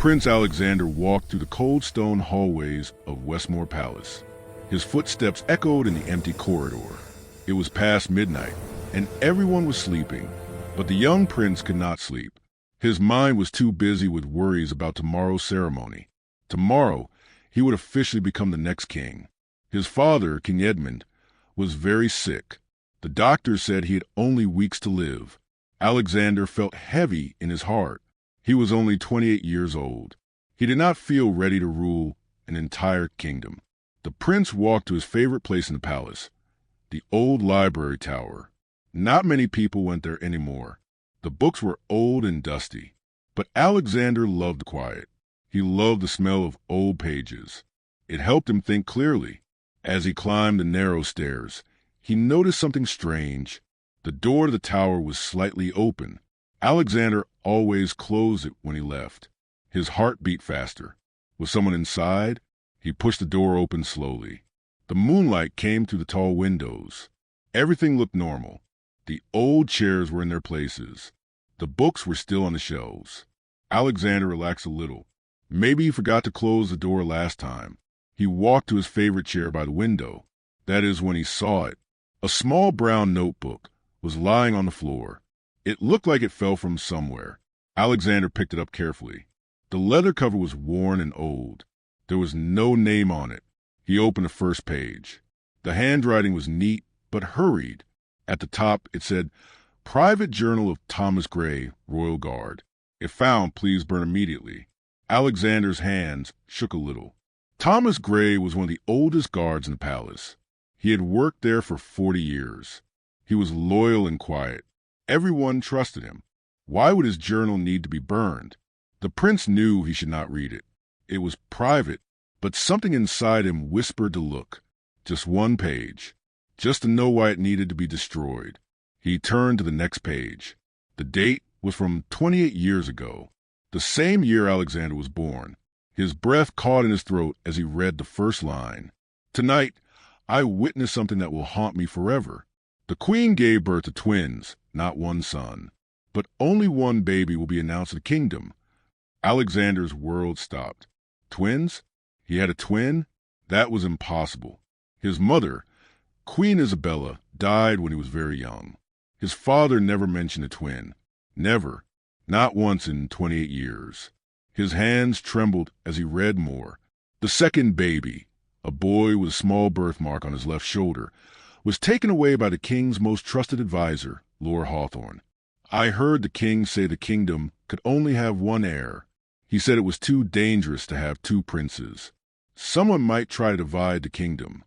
Prince Alexander walked through the cold stone hallways of Westmore Palace. His footsteps echoed in the empty corridor. It was past midnight, and everyone was sleeping, but the young prince could not sleep. His mind was too busy with worries about tomorrow's ceremony. Tomorrow, he would officially become the next king. His father, King Edmund, was very sick. The doctors said he had only weeks to live. Alexander felt heavy in his heart. He was only 28 years old. He did not feel ready to rule an entire kingdom. The prince walked to his favorite place in the palace, the old library tower. Not many people went there anymore. The books were old and dusty, but Alexander loved quiet. He loved the smell of old pages. It helped him think clearly. As he climbed the narrow stairs, he noticed something strange. The door to the tower was slightly open. Alexander always closed it when he left. His heart beat faster. Was someone inside? He pushed the door open slowly. The moonlight came through the tall windows. Everything looked normal. The old chairs were in their places. The books were still on the shelves. Alexander relaxed a little. Maybe he forgot to close the door last time. He walked to his favorite chair by the window. That is when he saw it. A small brown notebook was lying on the floor. It looked like it fell from somewhere. Alexander picked it up carefully. The leather cover was worn and old. There was no name on it. He opened the first page. The handwriting was neat but hurried. At the top it said, "Private Journal of Thomas Gray, Royal Guard. If found, please burn immediately." Alexander's hands shook a little. Thomas Gray was one of the oldest guards in the palace. He had worked there for 40 years. He was loyal and quiet. Everyone trusted him. Why would his journal need to be burned? The prince knew he should not read it. It was private, but something inside him whispered to look. Just one page. Just to know why it needed to be destroyed. He turned to the next page. The date was from 28 years ago, the same year Alexander was born. His breath caught in his throat as he read the first line. "Tonight, I witnessed something that will haunt me forever. The queen gave birth to twins, not one son. But only one baby will be announced in the kingdom." Alexander's world stopped. Twins? He had a twin? That was impossible. His mother, Queen Isabella, died when he was very young. His father never mentioned a twin. Never. Not once in 28 years. His hands trembled as he read more. The second baby, a boy with a small birthmark on his left shoulder, was taken away by the king's most trusted advisor, Lord Hawthorne. I heard the king say the kingdom could only have one heir. He said it was too dangerous to have two princes. Someone might try to divide the kingdom.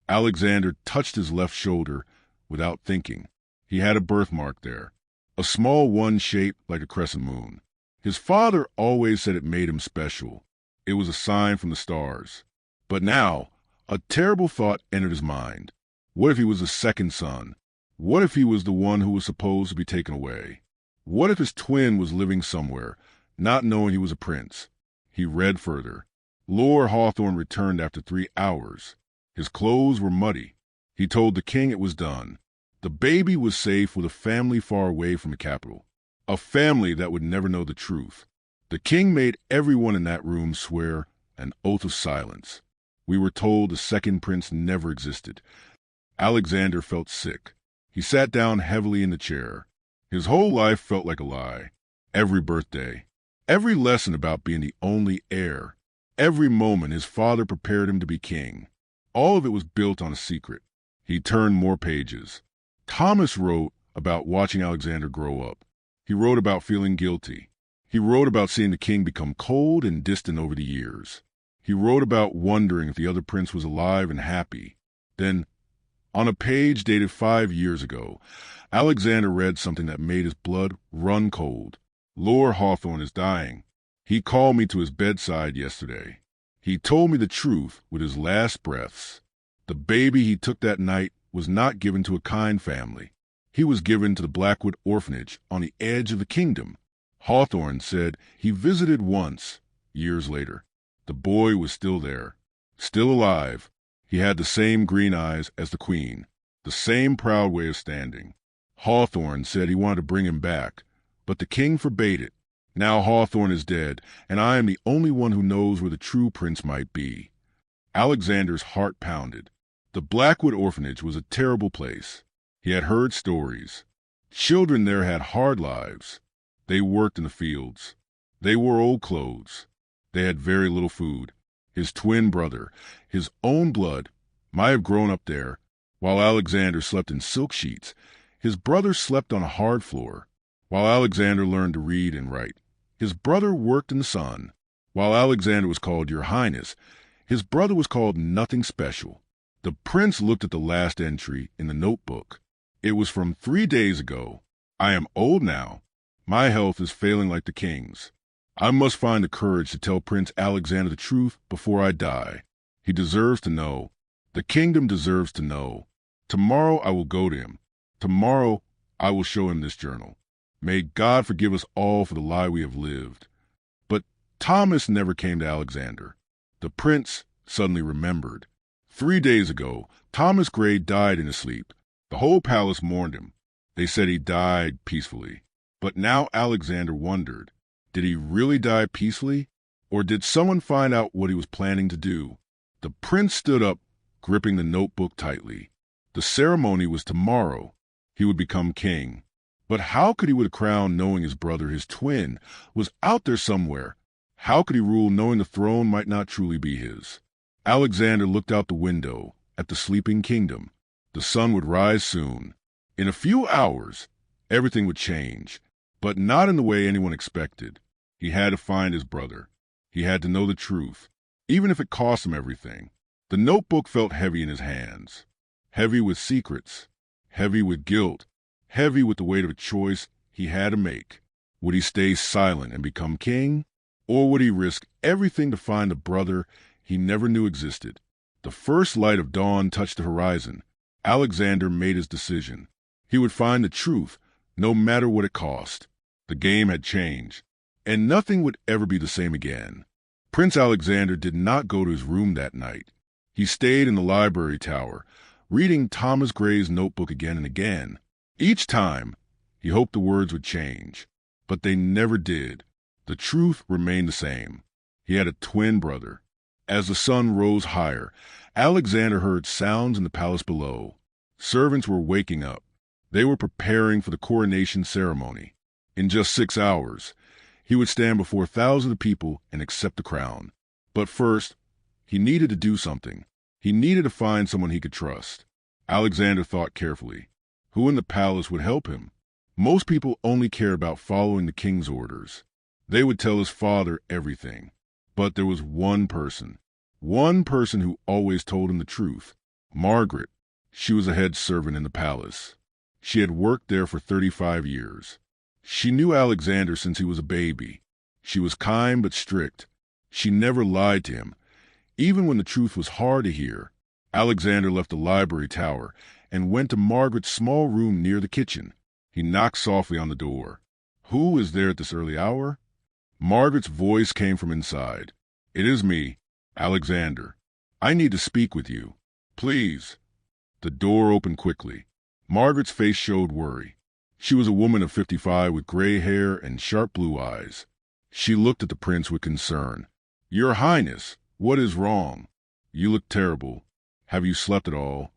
Alexander touched his left shoulder without thinking. He had a birthmark there, a small one shaped like a crescent moon. His father always said it made him special. It was a sign from the stars. But now, a terrible thought entered his mind. What if he was the second son? What if he was the one who was supposed to be taken away? What if his twin was living somewhere, not knowing he was a prince? He read further. Lord Hawthorne returned after 3 hours. His clothes were muddy. He told the king it was done. The baby was safe with a family far away from the capital. A family that would never know the truth. The king made everyone in that room swear an oath of silence. We were told the second prince never existed. Alexander felt sick. He sat down heavily in the chair. His whole life felt like a lie. Every birthday. Every lesson about being the only heir. Every moment his father prepared him to be king. All of it was built on a secret. He turned more pages. Thomas wrote about watching Alexander grow up. He wrote about feeling guilty. He wrote about seeing the king become cold and distant over the years. He wrote about wondering if the other prince was alive and happy. Then, on a page dated 5 years ago, Alexander read something that made his blood run cold. "Lord Hawthorne is dying. He called me to his bedside yesterday. He told me the truth with his last breaths. The baby he took that night was not given to a kind family. He was given to the Blackwood orphanage on the edge of the kingdom. Hawthorne said he visited once, years later. The boy was still there, still alive. He had the same green eyes as the queen, the same proud way of standing. Hawthorne said he wanted to bring him back, but the king forbade it. Now Hawthorne is dead, and I am the only one who knows where the true prince might be." Alexander's heart pounded. The Blackwood orphanage was a terrible place. He had heard stories. Children there had hard lives. They worked in the fields. They wore old clothes. They had very little food. His twin brother, his own blood, might have grown up there. While Alexander slept in silk sheets, his brother slept on a hard floor. While Alexander learned to read and write, his brother worked in the sun. While Alexander was called Your Highness, his brother was called nothing special. The prince looked at the last entry in the notebook. It was from 3 days ago. "I am old now. My health is failing like the king's. I must find the courage to tell Prince Alexander the truth before I die. He deserves to know. The kingdom deserves to know. Tomorrow I will go to him. Tomorrow I will show him this journal. May God forgive us all for the lie we have lived." But Thomas never came to Alexander. The prince suddenly remembered. 3 days ago, Thomas Gray died in his sleep. The whole palace mourned him. They said he died peacefully. But now Alexander wondered, did he really die peacefully? Or did someone find out what he was planning to do? The prince stood up, gripping the notebook tightly. The ceremony was tomorrow. He would become king. But how could he win a crown knowing his brother, his twin, was out there somewhere? How could he rule knowing the throne might not truly be his? Alexander looked out the window at the sleeping kingdom. The sun would rise soon. In a few hours, everything would change, but not in the way anyone expected. He had to find his brother. He had to know the truth, even if it cost him everything. The notebook felt heavy in his hands, heavy with secrets, heavy with guilt, heavy with the weight of a choice he had to make. Would he stay silent and become king, or would he risk everything to find the brother he never knew existed? The first light of dawn touched the horizon. Alexander made his decision. He would find the truth, no matter what it cost. The game had changed, and nothing would ever be the same again. Prince Alexander did not go to his room that night. He stayed in the library tower, reading Thomas Gray's notebook again and again. Each time, he hoped the words would change, but they never did. The truth remained the same. He had a twin brother. As the sun rose higher, Alexander heard sounds in the palace below. Servants were waking up. They were preparing for the coronation ceremony. In just 6 hours, he would stand before thousands of people and accept the crown. But first, he needed to do something. He needed to find someone he could trust. Alexander thought carefully. Who in the palace would help him? Most people only cared about following the king's orders. They would tell his father everything. But there was one person who always told him the truth. Margaret. She was a head servant in the palace. She had worked there for 35 years. She knew Alexander since he was a baby. She was kind but strict. She never lied to him, even when the truth was hard to hear. Alexander left the library tower and went to Margaret's small room near the kitchen. He knocked softly on the door. "Who is there at this early hour?" Margaret's voice came from inside. "It is me, Alexander. I need to speak with you. Please." The door opened quickly. Margaret's face showed worry. She was a woman of 55 with gray hair and sharp blue eyes. She looked at the prince with concern. "Your Highness, what is wrong? You look terrible. Have you slept at all?"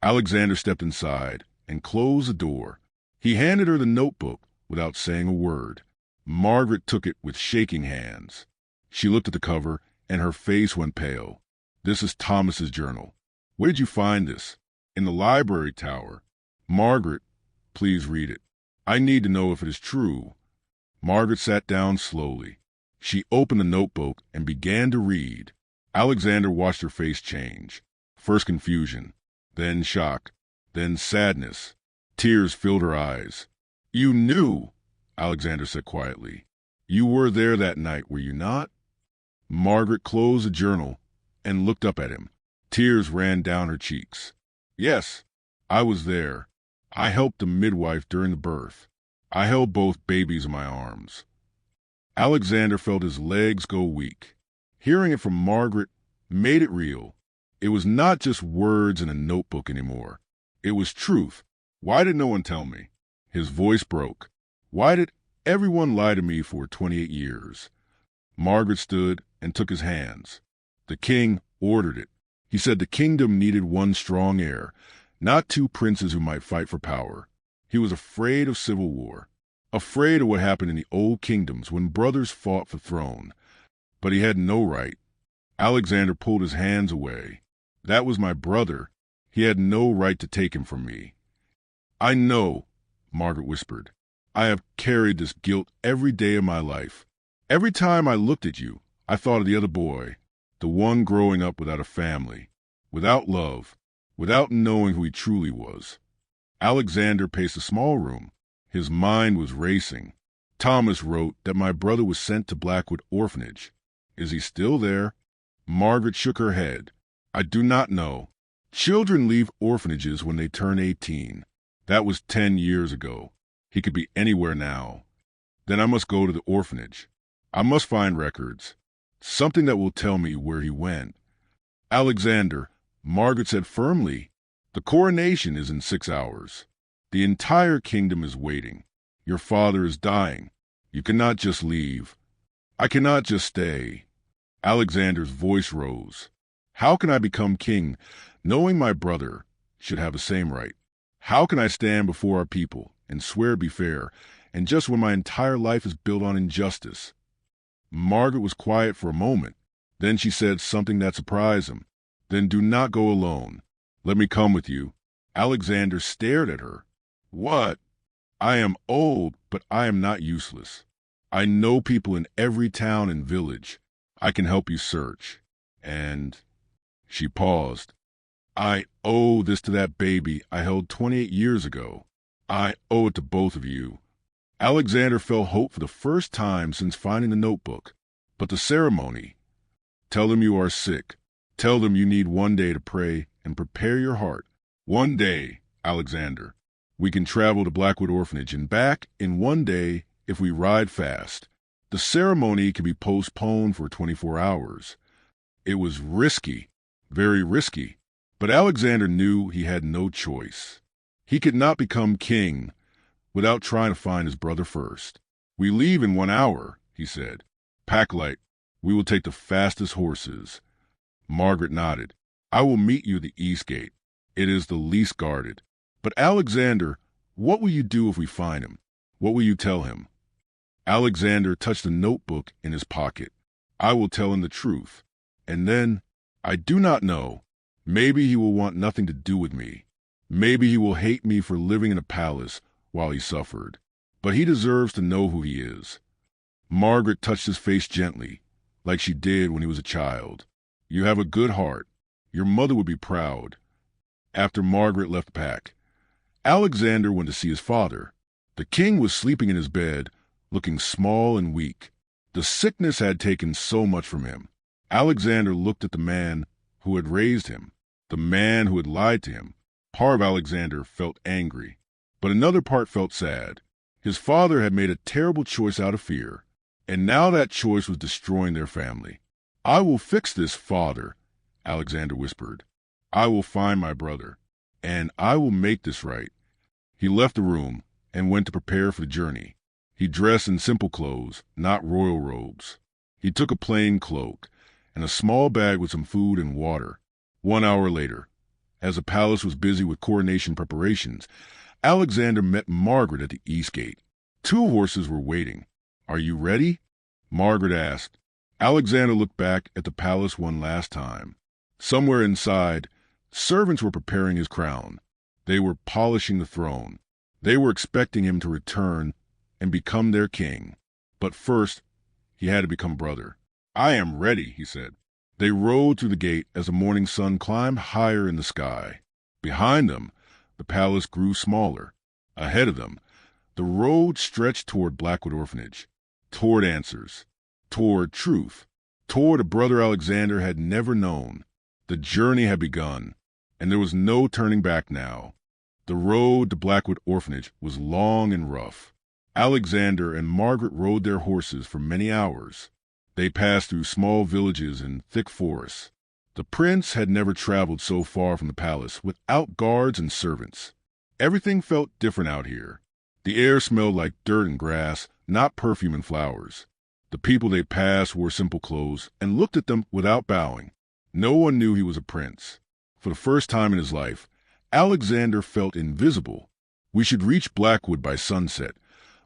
Alexander stepped inside and closed the door. He handed her the notebook without saying a word. Margaret took it with shaking hands. She looked at the cover, and her face went pale. "This is Thomas's journal. Where did you find this?" "In the library tower." "Margaret, please read it. I need to know if it is true." Margaret sat down slowly. She opened the notebook and began to read. Alexander watched her face change. First confusion, then shock, then sadness. Tears filled her eyes. "You knew," Alexander said quietly. "You were there that night, were you not?" Margaret closed the journal and looked up at him. Tears ran down her cheeks. "Yes, I was there. I helped the midwife during the birth. I held both babies in my arms." Alexander felt his legs go weak. Hearing it from Margaret made it real. It was not just words in a notebook anymore. It was truth. "Why did no one tell me?" His voice broke. "Why did everyone lied to me for 28 years. Margaret stood and took his hands. The king ordered it. He said the kingdom needed one strong heir, not two princes who might fight for power. He was afraid of civil war, afraid of what happened in the old kingdoms when brothers fought for throne. But he had no right. Alexander pulled his hands away. That was my brother. He had no right to take him from me. I know, Margaret whispered. I have carried this guilt every day of my life. Every time I looked at you, I thought of the other boy, the one growing up without a family, without love, without knowing who he truly was. Alexander paced the small room. His mind was racing. Thomas wrote that my brother was sent to Blackwood Orphanage. Is he still there? Margaret shook her head. I do not know. Children leave orphanages when they turn 18. That was 10 years ago. He could be anywhere now. Then I must go to the orphanage. I must find records. Something that will tell me where he went. Alexander, Margaret said firmly, the coronation is in 6 hours. The entire kingdom is waiting. Your father is dying. You cannot just leave. I cannot just stay. Alexander's voice rose. How can I become king, knowing my brother should have the same right? How can I stand before our people and swear to be fair, and just when my entire life is built on injustice? Margaret was quiet for a moment. Then she said something that surprised him. Then do not go alone. Let me come with you. Alexander stared at her. What? I am old, but I am not useless. I know people in every town and village. I can help you search. And she paused. I owe this to that baby I held 28 years ago. I owe it to both of you. Alexander felt hope for the first time since finding the notebook. But the ceremony. Tell them you are sick. Tell them you need one day to pray and prepare your heart. One day, Alexander. We can travel to Blackwood Orphanage and back in one day if we ride fast. The ceremony can be postponed for 24 hours. It was risky, very risky, but Alexander knew he had no choice. He could not become king without trying to find his brother first. We leave in 1 hour, he said. Pack light. We will take the fastest horses. Margaret nodded. I will meet you at the east gate. It is the least guarded. But Alexander, what will you do if we find him? What will you tell him? Alexander touched a notebook in his pocket. I will tell him the truth. And then, I do not know. Maybe he will want nothing to do with me. Maybe he will hate me for living in a palace while he suffered. But he deserves to know who he is. Margaret touched his face gently, like she did when he was a child. You have a good heart. Your mother would be proud. After Margaret left the pack, Alexander went to see his father. The king was sleeping in his bed, looking small and weak. The sickness had taken so much from him. Alexander looked at the man who had raised him, the man who had lied to him. Part of Alexander felt angry, but another part felt sad. His father had made a terrible choice out of fear, and now that choice was destroying their family. I will fix this, father, Alexander whispered. I will find my brother, and I will make this right. He left the room and went to prepare for the journey. He dressed in simple clothes, not royal robes. He took a plain cloak and a small bag with some food and water. 1 hour later, as the palace was busy with coronation preparations, Alexander met Margaret at the east gate. 2 horses were waiting. Are you ready? Margaret asked. Alexander looked back at the palace one last time. Somewhere inside, servants were preparing his crown. They were polishing the throne. They were expecting him to return and become their king. But first, he had to become brother. I am ready, he said. They rode through the gate as the morning sun climbed higher in the sky. Behind them, the palace grew smaller. Ahead of them, the road stretched toward Blackwood Orphanage, toward answers, toward truth, toward a brother Alexander had never known. The journey had begun, and there was no turning back now. The road to Blackwood Orphanage was long and rough. Alexander and Margaret rode their horses for many hours. They passed through small villages and thick forests. The prince had never traveled so far from the palace without guards and servants. Everything felt different out here. The air smelled like dirt and grass, not perfume and flowers. The people they passed wore simple clothes and looked at them without bowing. No one knew he was a prince. For the first time in his life, Alexander felt invisible. "We should reach Blackwood by sunset,"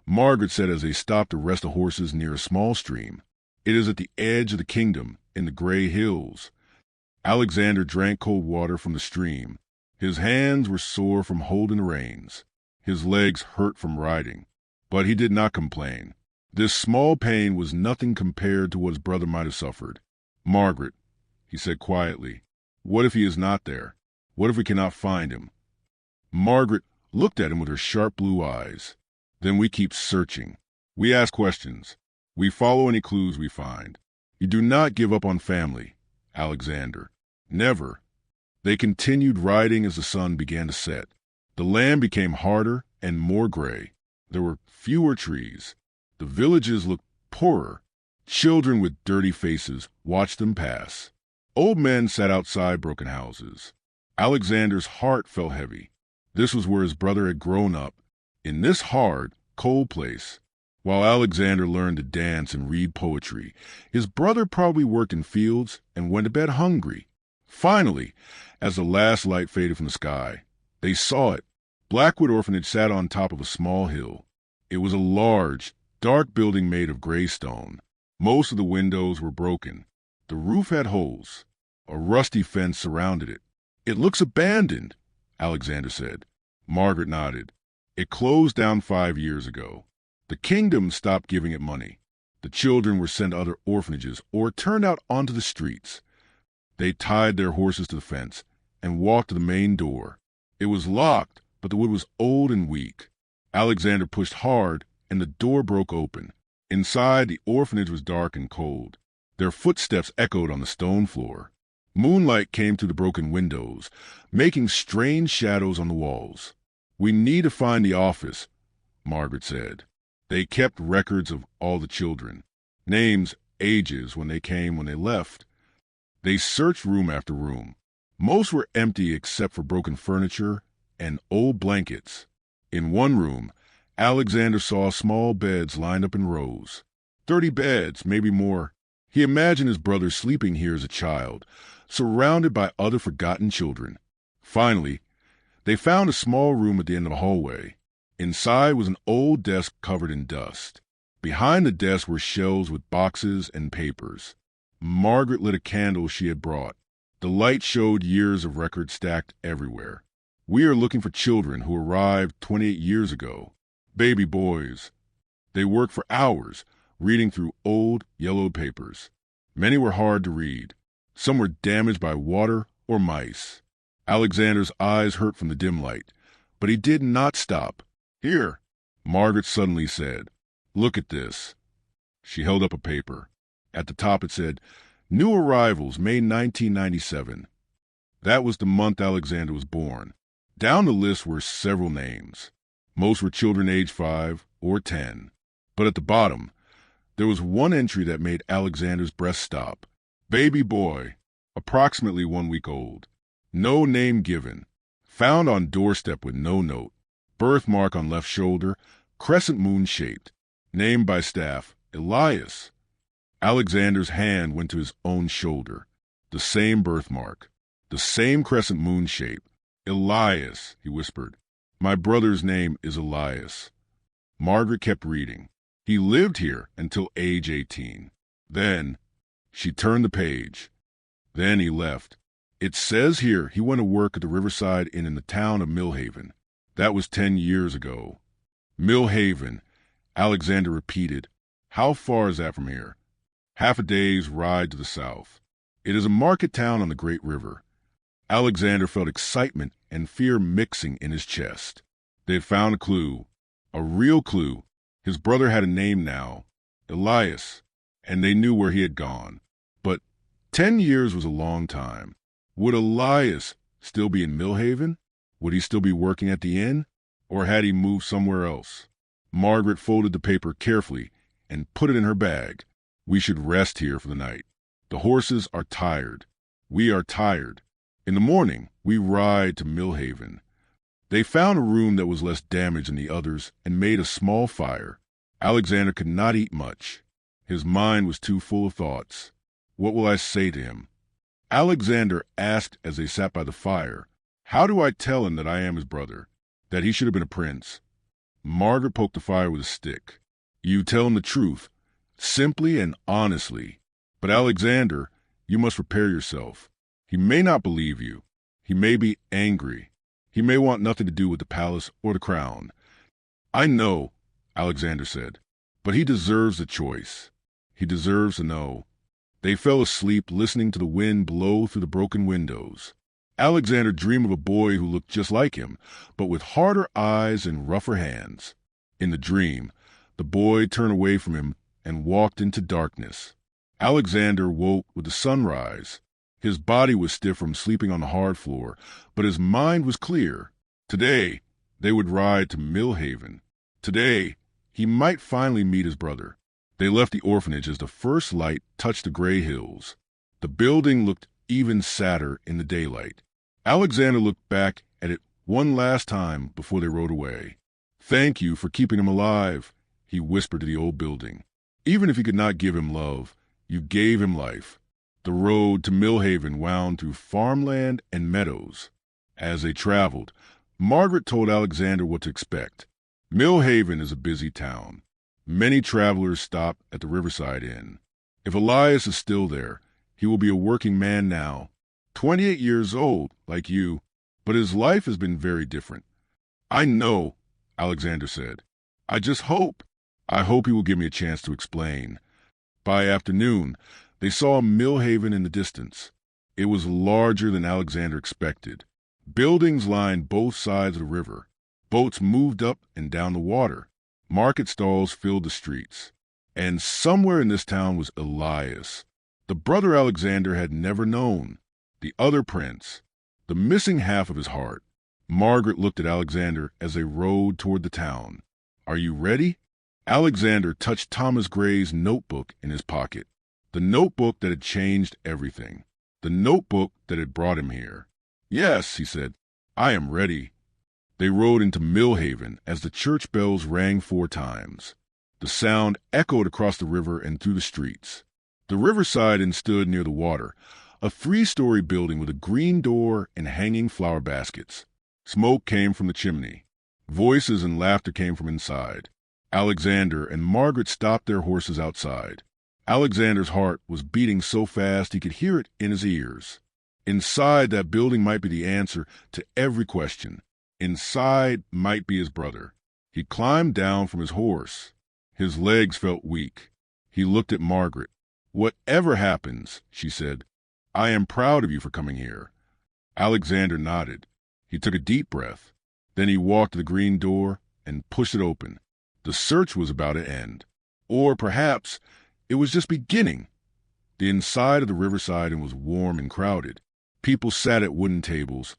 Margaret said as they stopped to rest the horses near a small stream. "It is at the edge of the kingdom, in the gray hills." Alexander drank cold water from the stream. His hands were sore from holding the reins. His legs hurt from riding. But he did not complain. This small pain was nothing compared to what his brother might have suffered. "Margaret," he said quietly, "what if he is not there? What if we cannot find him?" Margaret looked at him with her sharp blue eyes. "Then we keep searching. We ask questions. We follow any clues we find. You do not give up on family, Alexander. Never." They continued riding as the sun began to set. The land became harder and more gray. There were fewer trees. The villages looked poorer. Children with dirty faces watched them pass. Old men sat outside broken houses. Alexander's heart felt heavy. This was where his brother had grown up, in this hard, cold place. While Alexander learned to dance and read poetry, his brother probably worked in fields and went to bed hungry. Finally, as the last light faded from the sky, they saw it. Blackwood Orphanage sat on top of a small hill. It was a large, dark building made of gray stone. Most of the windows were broken. The roof had holes. A rusty fence surrounded it. "It looks abandoned," Alexander said. Margaret nodded. "It closed down 5 years ago. The kingdom stopped giving it money. The children were sent to other orphanages or turned out onto the streets." They tied their horses to the fence and walked to the main door. It was locked, but the wood was old and weak. Alexander pushed hard, and the door broke open. Inside, the orphanage was dark and cold. Their footsteps echoed on the stone floor. Moonlight came through the broken windows, making strange shadows on the walls. "We need to find the office," Margaret said. They kept records of all the children, names, ages, when they came, when they left. They searched room after room. Most were empty except for broken furniture and old blankets. In one room, Alexander saw small beds lined up in rows. 30 beds, maybe more. He imagined his brother sleeping here as a child, surrounded by other forgotten children. Finally, they found a small room at the end of the hallway. Inside was an old desk covered in dust. Behind the desk were shelves with boxes and papers. Margaret lit a candle she had brought. The light showed years of records stacked everywhere. "We are looking for children who arrived 28 years ago. Baby boys." They worked for hours, reading through old, yellowed papers. Many were hard to read. Some were damaged by water or mice. Alexander's eyes hurt from the dim light, but he did not stop. "Here," Margaret suddenly said. "Look at this." She held up a paper. At the top it said, "New arrivals, May 1997. That was the month Alexander was born. Down the list were several names. Most were children aged 5 or 10. But at the bottom, there was one entry that made Alexander's breath stop. "Baby boy, approximately 1 week old. No name given. Found on doorstep with no note. Birthmark on left shoulder, crescent moon shaped. Named by staff, Elias." Alexander's hand went to his own shoulder. The same birthmark. The same crescent moon shape. "Elias," he whispered. "My brother's name is Elias." Margaret kept reading. "He lived here until age 18. Then," she turned the page. "Then he left. It says here he went to work at the Riverside Inn in the town of Millhaven. That was 10 years ago." "Millhaven," Alexander repeated. "How far is that from here?" "Half a day's ride to the south. It is a market town on the great river." Alexander felt excitement and fear mixing in his chest. They had found a clue. A real clue. His brother had a name now. Elias. And they knew where he had gone. But 10 years was a long time. Would Elias still be in Millhaven? Would he still be working at the inn? Or had he moved somewhere else? Margaret folded the paper carefully and put it in her bag. "We should rest here for the night. The horses are tired. We are tired. In the morning, we ride to Millhaven." They found a room that was less damaged than the others and made a small fire. Alexander could not eat much. His mind was too full of thoughts. What will I say to him? Alexander asked as they sat by the fire, how do I tell him that I am his brother, that he should have been a prince? Margaret poked the fire with a stick. You tell him the truth, simply and honestly. But Alexander, you must prepare yourself. He may not believe you. He may be angry. He may want nothing to do with the palace or the crown. I know, Alexander said, but he deserves the choice. He deserves to know. They fell asleep listening to the wind blow through the broken windows. Alexander dreamed of a boy who looked just like him, but with harder eyes and rougher hands. In the dream, the boy turned away from him and walked into darkness. Alexander woke with the sunrise. His body was stiff from sleeping on the hard floor, but his mind was clear. Today, they would ride to Millhaven. Today, he might finally meet his brother. They left the orphanage as the first light touched the gray hills. The building looked even sadder in the daylight. Alexander looked back at it one last time before they rode away. Thank you for keeping him alive, he whispered to the old building. Even if you could not give him love, you gave him life. The road to Millhaven wound through farmland and meadows. As they traveled, Margaret told Alexander what to expect. Millhaven is a busy town. Many travelers stop at the Riverside Inn. If Elias is still there, he will be a working man now, 28 years old, like you, but his life has been very different. I know, Alexander said. I hope he will give me a chance to explain. By afternoon, they saw Millhaven in the distance. It was larger than Alexander expected. Buildings lined both sides of the river. Boats moved up and down the water. Market stalls filled the streets. And somewhere in this town was Elias, the brother Alexander had never known, the other prince, the missing half of his heart. Margaret looked at Alexander as they rode toward the town. Are you ready? Alexander touched Thomas Gray's notebook in his pocket, the notebook that had changed everything, the notebook that had brought him here. Yes, he said, I am ready. They rode into Millhaven as the church bells rang 4 times. The sound echoed across the river and through the streets. The Riverside Inn stood near the water, a 3-story building with a green door and hanging flower baskets. Smoke came from the chimney. Voices and laughter came from inside. Alexander and Margaret stopped their horses outside. Alexander's heart was beating so fast he could hear it in his ears. Inside that building might be the answer to every question. Inside might be his brother. He climbed down from his horse. His legs felt weak. He looked at Margaret. Whatever happens, she said, I am proud of you for coming here. Alexander nodded. He took a deep breath. Then he walked to the green door and pushed it open. The search was about to end. Or perhaps it was just beginning. The inside of the Riverside Inn was warm and crowded. People sat at wooden tables,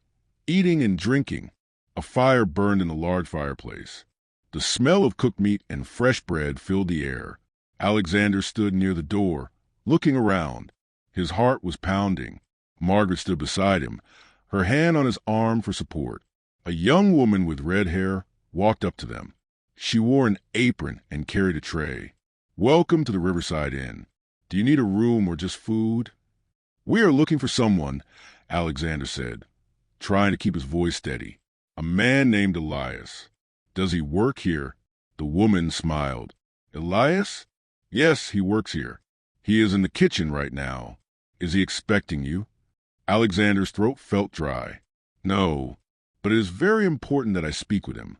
eating and drinking. A fire burned in the large fireplace. The smell of cooked meat and fresh bread filled the air. Alexander stood near the door, looking around. His heart was pounding. Margaret stood beside him, her hand on his arm for support. A young woman with red hair walked up to them. She wore an apron and carried a tray. Welcome to the Riverside Inn. Do you need a room or just food? We are looking for someone, Alexander said, trying to keep his voice steady. A man named Elias. Does he work here? The woman smiled. Elias? Yes, he works here. He is in the kitchen right now. Is he expecting you? Alexander's throat felt dry. No, but it is very important that I speak with him.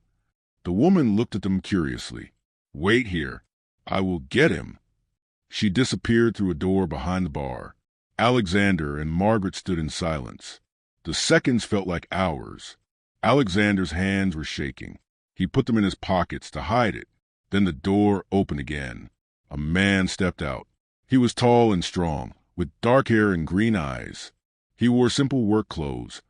The woman looked at them curiously. Wait here. I will get him. She disappeared through a door behind the bar. Alexander and Margaret stood in silence. The seconds felt like hours. Alexander's hands were shaking. He put them in his pockets to hide it. Then the door opened again. A man stepped out. He was tall and strong, with dark hair and green eyes. He wore simple work clothes,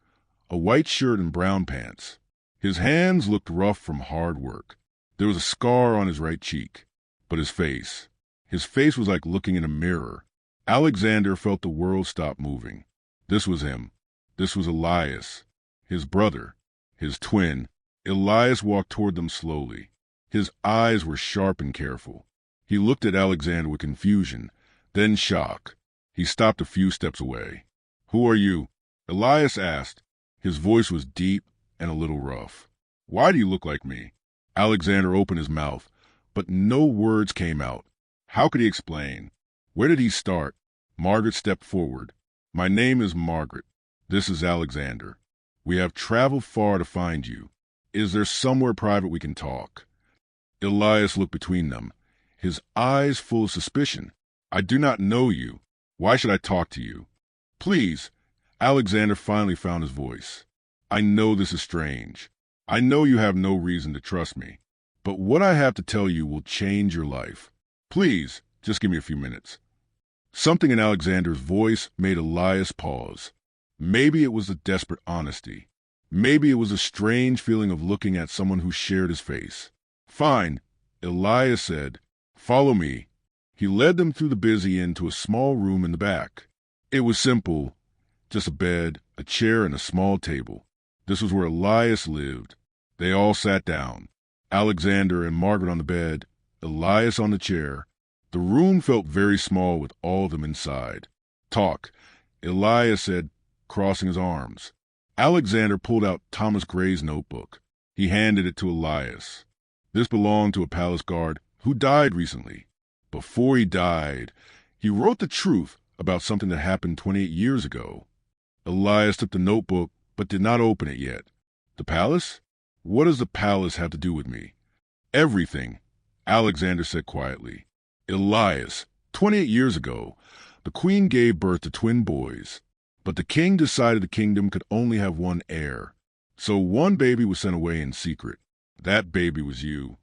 a white shirt and brown pants. His hands looked rough from hard work. There was a scar on his right cheek. But his face was like looking in a mirror. Alexander felt the world stop moving. This was him. This was Elias, his brother, his twin. Elias walked toward them slowly. His eyes were sharp and careful. He looked at Alexander with confusion, then shock. He stopped a few steps away. "Who are you?" Elias asked. His voice was deep and a little rough. "Why do you look like me?" Alexander opened his mouth, but no words came out. How could he explain? Where did he start? Margaret stepped forward. "My name is Margaret. This is Alexander. We have traveled far to find you. Is there somewhere private we can talk?" Elias looked between them, his eyes full of suspicion. "I do not know you. Why should I talk to you?" "Please." Alexander finally found his voice. "I know this is strange. I know you have no reason to trust me. But what I have to tell you will change your life. Please, just give me a few minutes." Something in Alexander's voice made Elias pause. Maybe it was a desperate honesty. Maybe it was a strange feeling of looking at someone who shared his face. "Fine," Elias said. "Follow me." He led them through the busy inn to a small room in the back. It was simple, just a bed, a chair, and a small table. This was where Elias lived. They all sat down. Alexander and Margaret on the bed, Elias on the chair. The room felt very small with all of them inside. "Talk," Elias said, crossing his arms. Alexander pulled out Thomas Gray's notebook. He handed it to Elias. This belonged to a palace guard who died recently. Before he died, he wrote the truth about something that happened 28 years ago. Elias took the notebook but did not open it yet. "The palace? What does the palace have to do with me?" "Everything," Alexander said quietly. "Elias, 28 years ago, the queen gave birth to twin boys, but the king decided the kingdom could only have one heir. So one baby was sent away in secret. That baby was you."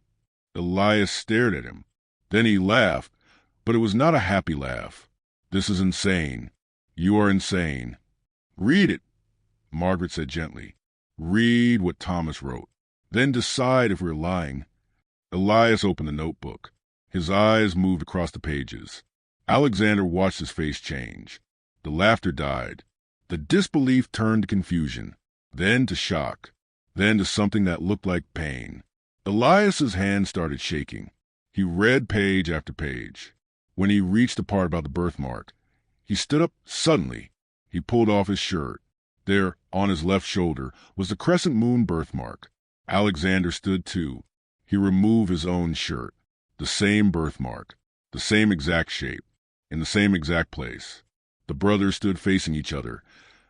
Elias stared at him. Then he laughed, but it was not a happy laugh. "This is insane. You are insane." "Read it," Margaret said gently. "Read what Thomas wrote. Then decide if we're lying." Elias opened the notebook. His eyes moved across the pages. Alexander watched his face change. The laughter died. The disbelief turned to confusion, then to shock, then to something that looked like pain. Elias's hand started shaking. He read page after page. When he reached the part about the birthmark, he stood up suddenly. He pulled off his shirt. There, on his left shoulder, was the crescent moon birthmark. Alexander stood too. He removed his own shirt. The same birthmark, the same exact shape, in the same exact place. The brothers stood facing each other,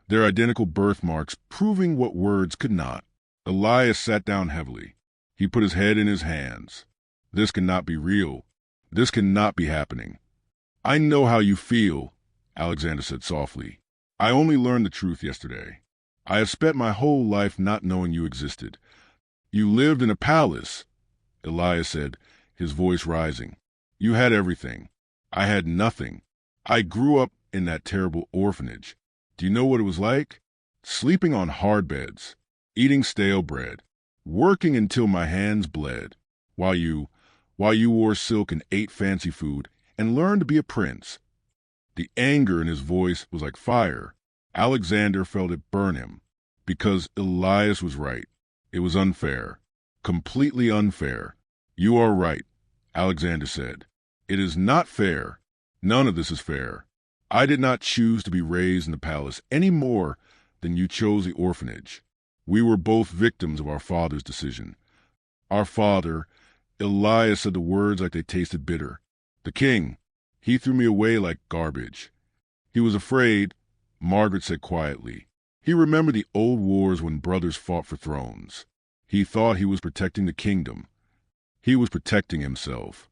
their identical birthmarks proving what words could not. Elias sat down heavily. He put his head in his hands. "This cannot be real. This cannot be happening." "I know how you feel," Alexander said softly. "I only learned the truth yesterday. I have spent my whole life not knowing you existed. You lived in a palace," Elias said, his voice rising. "You had everything. I had nothing. I grew up in that terrible orphanage. Do you know what it was like? Sleeping on hard beds, eating stale bread, working until my hands bled, while you wore silk and ate fancy food and learned to be a prince." The anger in his voice was like fire. Alexander felt it burn him, because Elias was right. It was unfair, completely unfair. "You are right," Alexander said. "It is not fair. None of this is fair. I did not choose to be raised in the palace any more than you chose the orphanage. We were both victims of our father's decision. Our father," Elias said the words like they tasted bitter. "The king, he threw me away like garbage. He was afraid," Margaret said quietly. "He remembered the old wars when brothers fought for thrones. He thought he was protecting the kingdom. He was protecting himself."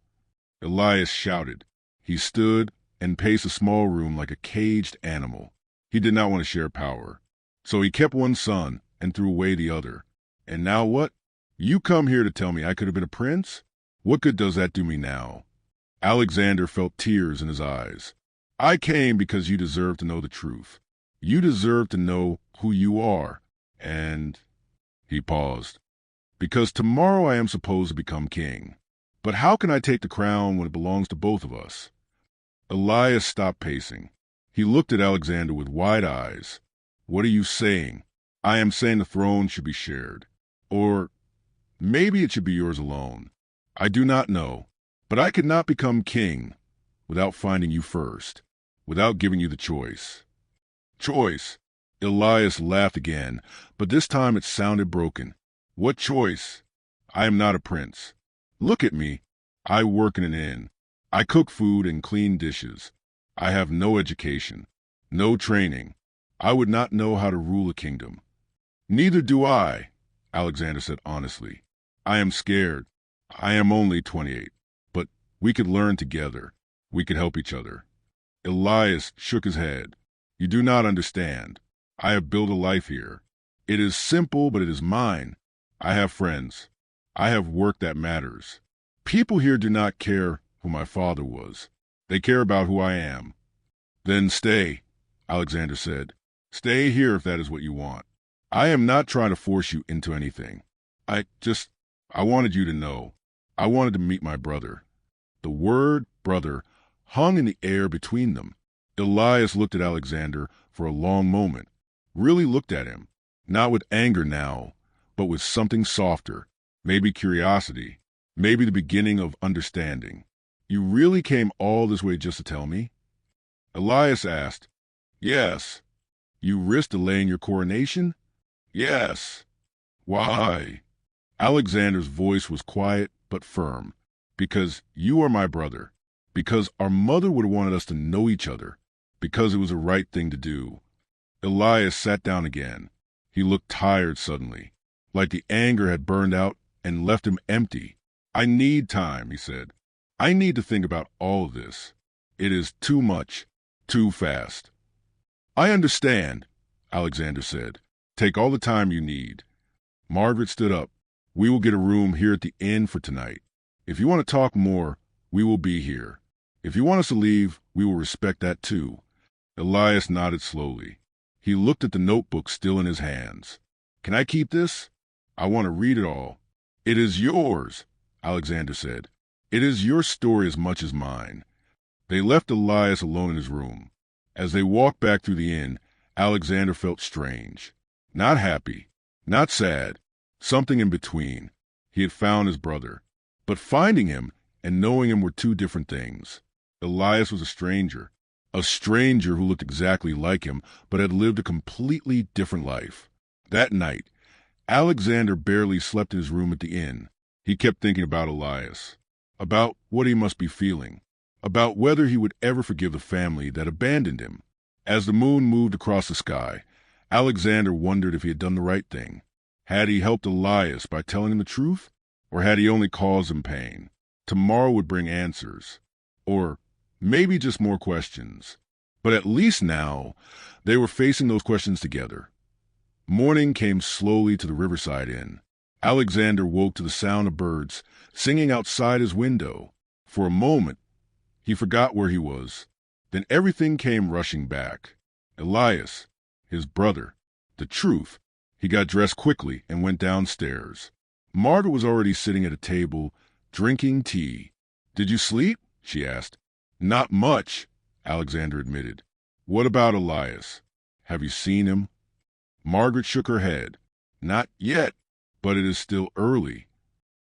Elias shouted. He stood and paced a small room like a caged animal. He did not want to share power. So he kept one son and threw away the other. And now what? You come here to tell me I could have been a prince? What good does that do me now? Alexander felt tears in his eyes. "I came because you deserve to know the truth. You deserve to know who you are. And—" he paused. "Because tomorrow I am supposed to become king. But how can I take the crown when it belongs to both of us?" Elias stopped pacing. He looked at Alexander with wide eyes. "What are you saying?" "I am saying the throne should be shared. Or maybe it should be yours alone. I do not know, but I could not become king without finding you first, without giving you the choice. Choice? Elias laughed again, but this time it sounded broken. What choice? I am not a prince. Look at me. I work in an inn. I cook food and clean dishes. I have no education, no training. I would not know how to rule a kingdom. Neither do I, Alexander said honestly. I am scared. I am only 28, but we could learn together. We could help each other. Elias shook his head. You do not understand. I have built a life here. It is simple, but it is mine. I have friends. I have work that matters. People here do not care who my father was. They care about who I am. Then stay, Alexander said. Stay here if that is what you want. I am not trying to force you into anything. I wanted you to know. I wanted to meet my brother. The word brother hung in the air between them. Elias looked at Alexander for a long moment, really looked at him, not with anger now, but with something softer, maybe curiosity, maybe the beginning of understanding. You really came all this way just to tell me? Elias asked. Yes. You risked delaying your coronation? Yes. Why? Alexander's voice was quiet but firm. Because you are my brother. Because our mother would have wanted us to know each other. Because it was the right thing to do. Elias sat down again. He looked tired suddenly, like the anger had burned out and left him empty. I need time, he said. I need to think about all of this. It is too much, too fast. I understand, Alexander said. Take all the time you need. Margaret stood up. We will get a room here at the inn for tonight. If you want to talk more, we will be here. If you want us to leave, we will respect that too. Elias nodded slowly. He looked at the notebook still in his hands. Can I keep this? I want to read it all. It is yours, Alexander said. It is your story as much as mine. They left Elias alone in his room. As they walked back through the inn, Alexander felt strange. Not happy, not sad, something in between. He had found his brother. But finding him and knowing him were two different things. Elias was a stranger who looked exactly like him, but had lived a completely different life. That night, Alexander barely slept in his room at the inn. He kept thinking about Elias, about what he must be feeling, about whether he would ever forgive the family that abandoned him. As the moon moved across the sky, Alexander wondered if he had done the right thing. Had he helped Elias by telling him the truth? Or had he only caused him pain? Tomorrow would bring answers. Or maybe just more questions. But at least now, they were facing those questions together. Morning came slowly to the riverside inn. Alexander woke to the sound of birds singing outside his window. For a moment, he forgot where he was. Then everything came rushing back. Elias, his brother, the truth. He got dressed quickly and went downstairs. Margaret was already sitting at a table, drinking tea. Did you sleep? She asked. Not much, Alexander admitted. What about Elias? Have you seen him? Margaret shook her head. Not yet, but it is still early.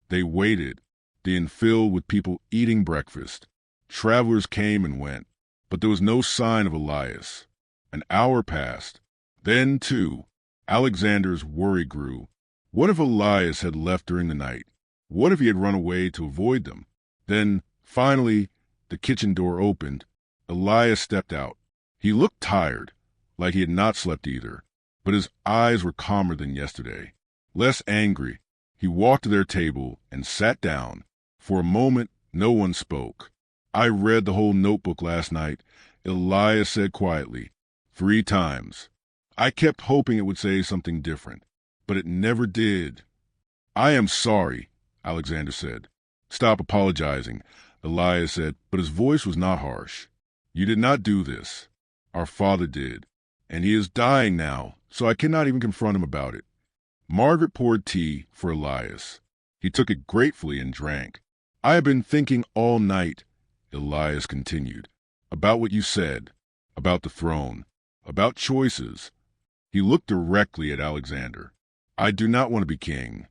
They waited, the inn filled with people eating breakfast. Travelers came and went, but there was no sign of Elias. An hour passed. Then, too, Alexander's worry grew. What if Elias had left during the night? What if he had run away to avoid them? Then, finally, the kitchen door opened. Elias stepped out. He looked tired, like he had not slept either, but his eyes were calmer than yesterday, less angry. He walked to their table and sat down. For a moment, no one spoke. I read the whole notebook last night, Elias said quietly, 3 times. I kept hoping it would say something different, but it never did. I am sorry, Alexander said. Stop apologizing, Elias said, but his voice was not harsh. You did not do this. Our father did, and he is dying now, so I cannot even confront him about it. Margaret poured tea for Elias. He took it gratefully and drank. I have been thinking all night, Elias continued, about what you said, about the throne, about choices. He looked directly at Alexander. I do not want to be king.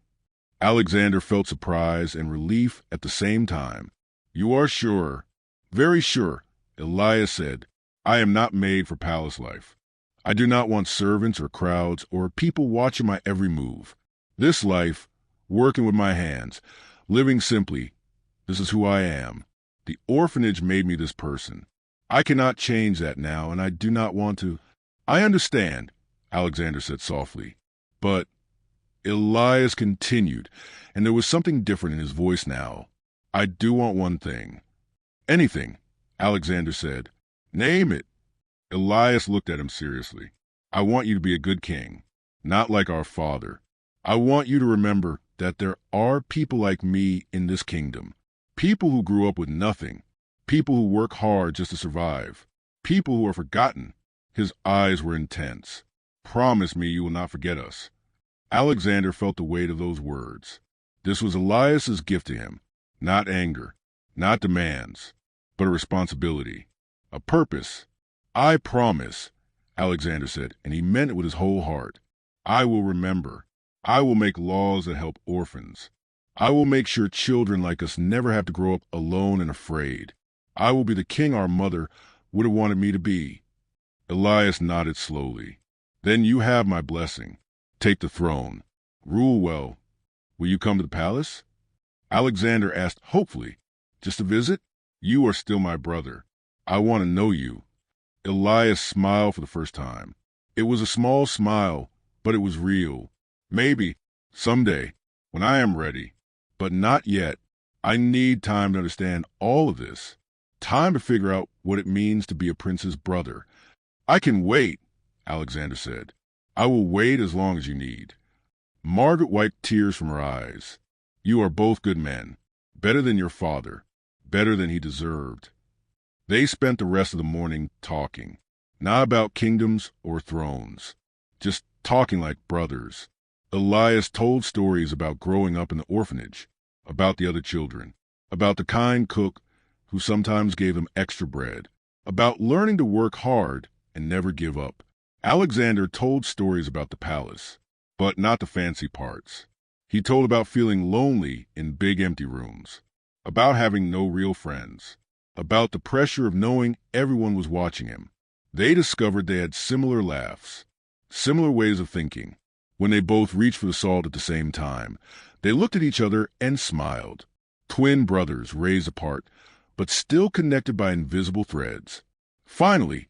Alexander felt surprise and relief at the same time. "You are sure?" "Very sure," Elias said. "I am not made for palace life. I do not want servants or crowds or people watching my every move. This life, working with my hands, living simply, this is who I am. The orphanage made me this person. I cannot change that now, and I do not want to." "I understand," Alexander said softly. "But," Elias continued, and there was something different in his voice now. "I do want one thing." "Anything," Alexander said. "Name it." Elias looked at him seriously. "I want you to be a good king, not like our father. I want you to remember that there are people like me in this kingdom. People who grew up with nothing. People who work hard just to survive. People who are forgotten." His eyes were intense. "Promise me you will not forget us." Alexander felt the weight of those words. This was Elias's gift to him. Not anger, not demands, but a responsibility, a purpose. "I promise," Alexander said, and he meant it with his whole heart. "I will remember. I will make laws that help orphans. I will make sure children like us never have to grow up alone and afraid. I will be the king our mother would have wanted me to be." Elias nodded slowly. "Then you have my blessing. Take the throne. Rule well. Will you come to the palace?" Alexander asked hopefully. "Just a visit? You are still my brother. I want to know you." Elias smiled for the first time. It was a small smile, but it was real. "Maybe, someday, when I am ready. But not yet. I need time to understand all of this. Time to figure out what it means to be a prince's brother." "I can wait," Alexander said. "I will wait as long as you need." Margaret wiped tears from her eyes. "You are both good men. Better than your father. Better than he deserved." They spent the rest of the morning talking. Not about kingdoms or thrones. Just talking like brothers. Elias told stories about growing up in the orphanage, about the other children, about the kind cook who sometimes gave them extra bread, about learning to work hard and never give up. Alexander told stories about the palace, but not the fancy parts. He told about feeling lonely in big empty rooms, about having no real friends, about the pressure of knowing everyone was watching him. They discovered they had similar laughs, similar ways of thinking. When they both reached for the salt at the same time, they looked at each other and smiled. Twin brothers raised apart, but still connected by invisible threads. Finally,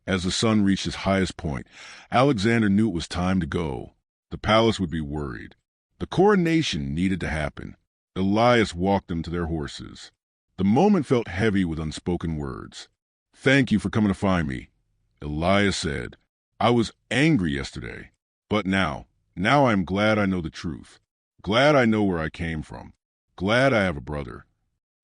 as the sun reached its highest point, Alexander knew it was time to go. The palace would be worried. The coronation needed to happen. Elias walked them to their horses. The moment felt heavy with unspoken words. "Thank you for coming to find me," Elias said. "I was angry yesterday, but now I am glad I know the truth. Glad I know where I came from. Glad I have a brother."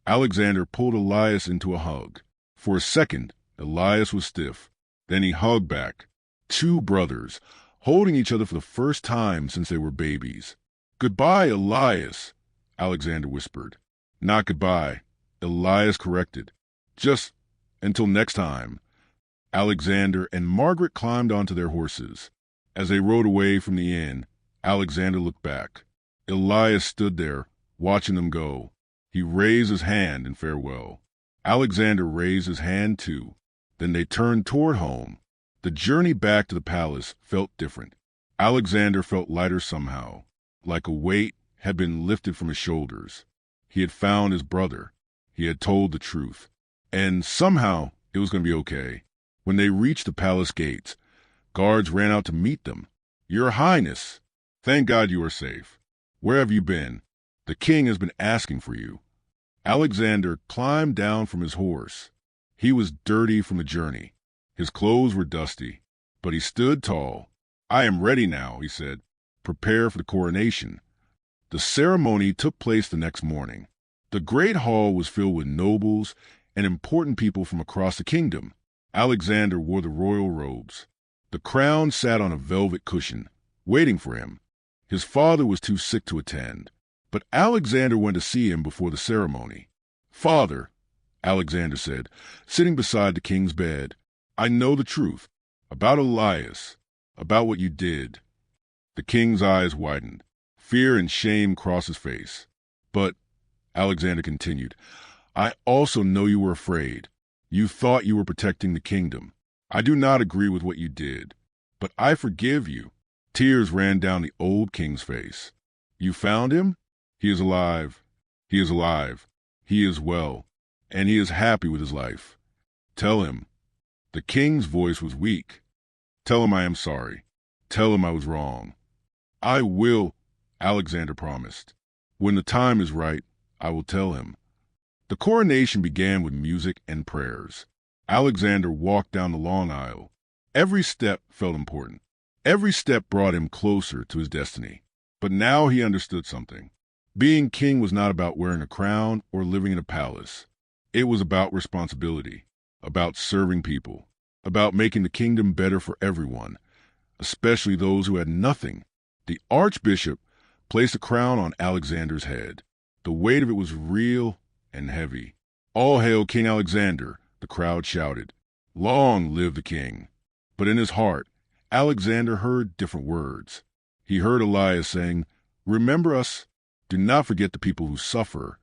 Alexander pulled Elias into a hug. For a second, Elias was stiff. Then he hugged back. Two brothers, holding each other for the first time since they were babies. "Goodbye, Elias," Alexander whispered. "Not goodbye," Elias corrected. "Just until next time." Alexander and Margaret climbed onto their horses. As they rode away from the inn, Alexander looked back. Elias stood there, watching them go. He raised his hand in farewell. Alexander raised his hand too. Then they turned toward home. The journey back to the palace felt different. Alexander felt lighter somehow, like a weight had been lifted from his shoulders. He had found his brother. He had told the truth. And somehow it was going to be okay. When they reached the palace gates, guards ran out to meet them. "Your Highness, thank God you are safe. Where have you been? The king has been asking for you." Alexander climbed down from his horse. He was dirty from the journey. His clothes were dusty, but he stood tall. "I am ready now," he said. "Prepare for the coronation." The ceremony took place the next morning. The great hall was filled with nobles and important people from across the kingdom. Alexander wore the royal robes. The crown sat on a velvet cushion, waiting for him. His father was too sick to attend, but Alexander went to see him before the ceremony. "Father," Alexander said, sitting beside the king's bed, "I know the truth about Elias, about what you did." The king's eyes widened. Fear and shame crossed his face. But, Alexander continued, I also know you were afraid. You thought you were protecting the kingdom. I do not agree with what you did, but I forgive you. Tears ran down the old king's face. You found him? He is alive. He is alive. He is well, and he is happy with his life. Tell him. The king's voice was weak. Tell him I am sorry. Tell him I was wrong. I will, Alexander promised. When the time is right, I will tell him. The coronation began with music and prayers. Alexander walked down the long aisle. Every step felt important. Every step brought him closer to his destiny. But now he understood something. Being king was not about wearing a crown or living in a palace. It was about responsibility, about serving people, about making the kingdom better for everyone, especially those who had nothing. The archbishop placed a crown on Alexander's head. The weight of it was real and heavy. All hail King Alexander, the crowd shouted. Long live the king. But in his heart, Alexander heard different words. He heard Elias saying, Remember us. Do not forget the people who suffer.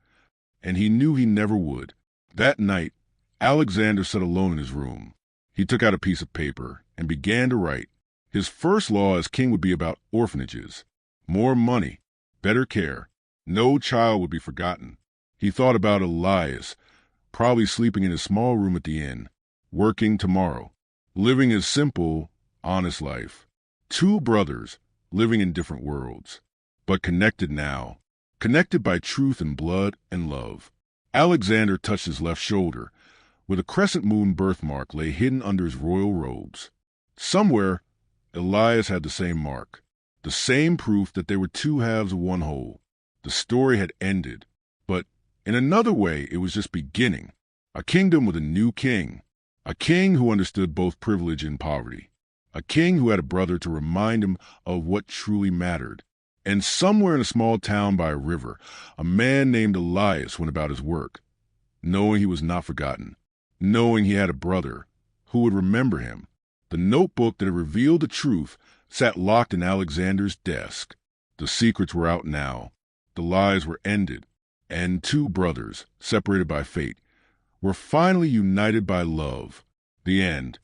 And he knew he never would. That night, Alexander sat alone in his room. He took out a piece of paper and began to write. His first law as king would be about orphanages. More money, better care. No child would be forgotten. He thought about Elias, probably sleeping in his small room at the inn, working tomorrow, living his simple, honest life. Two brothers living in different worlds, but connected now, connected by truth and blood and love. Alexander touched his left shoulder, where the crescent moon birthmark lay hidden under his royal robes. Somewhere, Elias had the same mark, the same proof that they were two halves of one whole. The story had ended, but in another way it was just beginning. A kingdom with a new king, a king who understood both privilege and poverty, a king who had a brother to remind him of what truly mattered. And somewhere in a small town by a river, a man named Elias went about his work, knowing he was not forgotten, knowing he had a brother who would remember him. The notebook that had revealed the truth sat locked in Alexander's desk. The secrets were out now. The lies were ended. And two brothers, separated by fate, were finally united by love. The end.